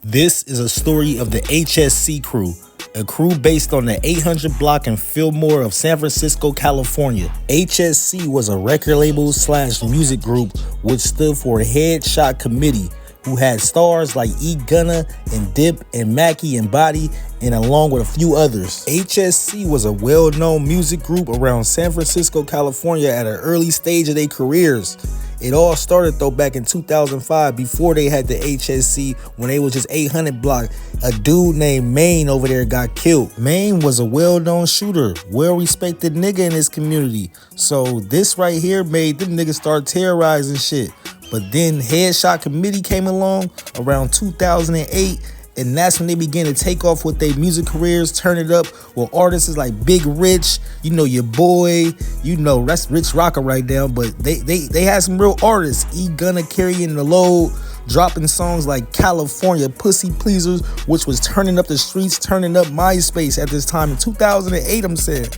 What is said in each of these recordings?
This is a story of the HSC crew, a crew based on the 800 block in Fillmore of San Francisco, California. HSC was a record label / music group which stood for a Headshot Committee, who had stars like E. Gunna and Dip and Mackie and Body, and along with a few others. HSC was a well-known music group around San Francisco, California at an early stage of their careers. It all started though back in 2005, before they had the HSC, when they was just 800 block. A dude named Maine over there got killed. Maine was a well-known shooter, well-respected nigga in his community. So this right here made them niggas start terrorizing shit. But then Headshot Committee came along around 2008, and that's when they began to take off with their music careers, turn it up with artists like Big Rich, you know, your boy, you know, that's Rich Rocker right now. But they had some real artists. E. Gunna carrying the load, dropping songs like California, Pussy Pleasers, which was turning up the streets, turning up MySpace at this time in 2008, I'm saying.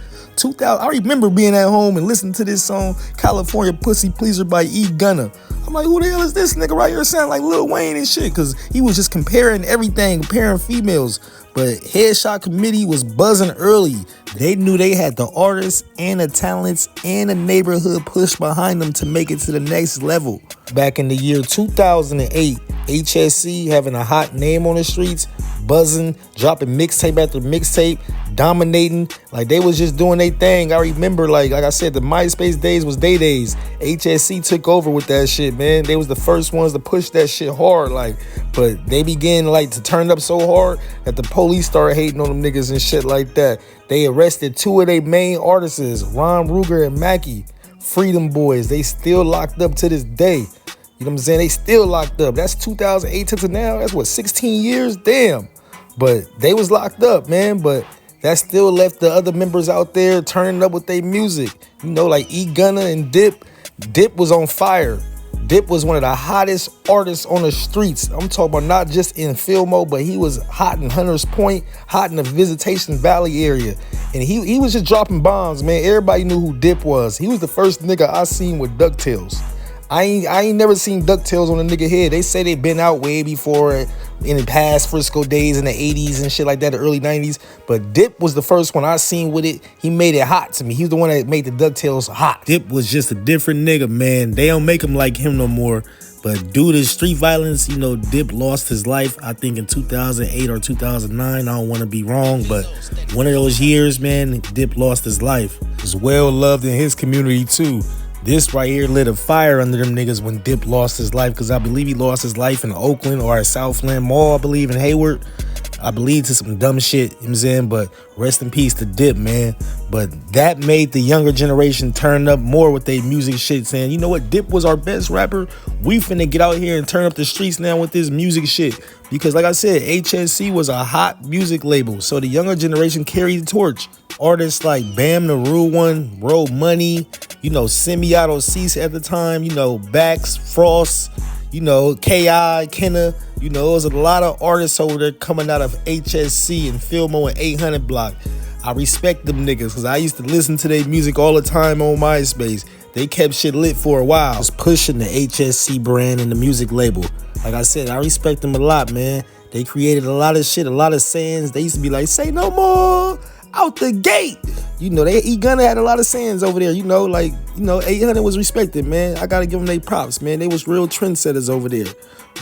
I remember being at home and listening to this song, California Pussy Pleaser by E. Gunna. I'm like, who the hell is this nigga right here sound like Lil Wayne and shit? Because he was just comparing everything, comparing females. But Headshot Committee was buzzing early. They knew they had the artists and the talents and the neighborhood push behind them to make it to the next level. Back in the year 2008, HSC having a hot name on the streets, buzzing, dropping mixtape after mixtape, dominating, like they was just doing their thing. I remember, like I said, the MySpace days was they days. HSC took over with that shit, man. They was the first ones to push that shit hard, like, but they began like to turn up so hard that the police started hating on them niggas and shit like that. They arrested two of their main artists, Ron Ruger and Mackie, Freedom Boys. They still locked up to this day. You know what I'm saying? They still locked up. That's 2008 to now. That's what, 16 years? Damn. But they was locked up, man. But that still left the other members out there turning up with their music. You know, like E. Gunna and Dip. Dip was on fire. Dip was one of the hottest artists on the streets. I'm talking about not just in Fillmore, but he was hot in Hunters Point, hot in the Visitation Valley area. And he was just dropping bombs, man. Everybody knew who Dip was. He was the first nigga I seen with DuckTales. I ain't never seen DuckTales on a nigga head. They say they been out way before in the past Frisco days in the 80s and shit like that, the early 90s. But Dip was the first one I seen with it. He made it hot to me. He was the one that made the DuckTales hot. Dip was just a different nigga, man. They don't make him like him no more. But due to street violence, you know, Dip lost his life, I think in 2008 or 2009. I don't want to be wrong, but one of those years, man, Dip lost his life. He was well loved in his community too. This right here lit a fire under them niggas when Dip lost his life, because I believe he lost his life in Oakland or at Southland Mall, I believe, in Hayward. I believe to some dumb shit, you know what I'm saying? But rest in peace to Dip, man. But that made the younger generation turn up more with their music shit, saying, you know what, Dip was our best rapper. We finna get out here and turn up the streets now with this music shit. Because like I said, HSC was a hot music label, so the younger generation carried the torch. Artists like Bam the Real One, Road Money, you know, Semi-Auto Cease at the time, you know, Bax, Frost, you know, K.I., Kenna, you know, there was a lot of artists over there coming out of HSC and Fillmore and 800 block. I respect them niggas, because I used to listen to their music all the time on MySpace. They kept shit lit for a while. Just pushing the HSC brand and the music label. Like I said, I respect them a lot, man. They created a lot of shit, a lot of sayings. They used to be like, say no more, out the gate. You know, E. Gunna had a lot of sayings over there, you know, like, you know, 800 was respected, man. I gotta give them their props, man. They was real trendsetters over there.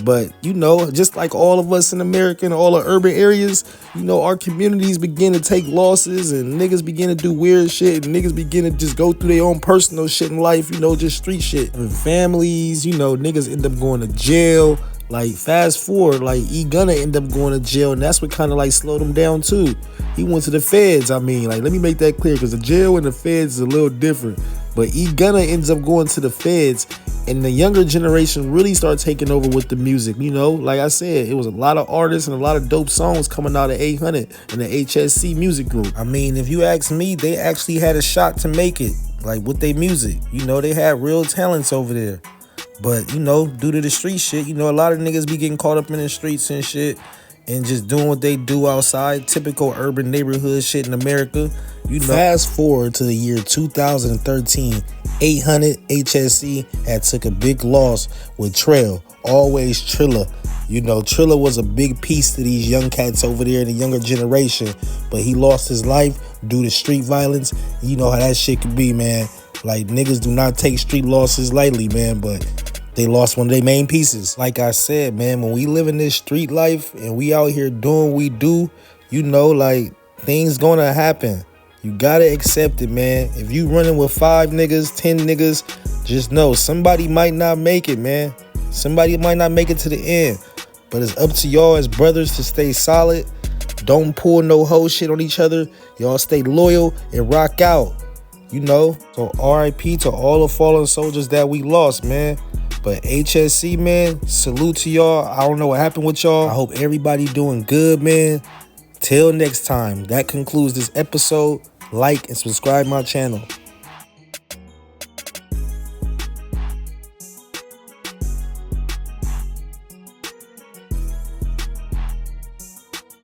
But, you know, just like all of us in America and all the urban areas, you know, our communities begin to take losses and niggas begin to do weird shit and niggas begin to just go through their own personal shit in life, you know, just street shit. And families, you know, niggas end up going to jail. Like, fast forward, like, E. Gunna ended up going to jail, and that's what kind of, like, slowed him down, too. He went to the feds, I mean. Like, let me make that clear, because the jail and the feds is a little different. But E. Gunna ends up going to the feds, and the younger generation really started taking over with the music, you know? Like I said, it was a lot of artists and a lot of dope songs coming out of 800 and the HSC music group. I mean, if you ask me, they actually had a shot to make it, like, with their music. You know, they had real talents over there. But, you know, due to the street shit, you know, a lot of niggas be getting caught up in the streets and shit and just doing what they do outside. Typical urban neighborhood shit in America. You know, fast forward to the year 2013, 800 HSC had took a big loss with Trill, always Triller. You know, Triller was a big piece to these young cats over there in the younger generation, but he lost his life due to street violence. You know how that shit can be, man. Like, niggas do not take street losses lightly, man, but they lost one of their main pieces. Like I said, man, when we live in this street life and we out here doing what we do, you know, like, things gonna happen. You gotta accept it, man. If you running with 5 niggas, 10 niggas, just know somebody might not make it, man. Somebody might not make it to the end. But it's up to y'all as brothers to stay solid. Don't pull no whole shit on each other. Y'all stay loyal and rock out. You know, so RIP to all the fallen soldiers that we lost, man. But HSC, man, salute to y'all. I don't know what happened with y'all. I hope everybody doing good, man. Till next time, that concludes this episode. Like and subscribe my channel.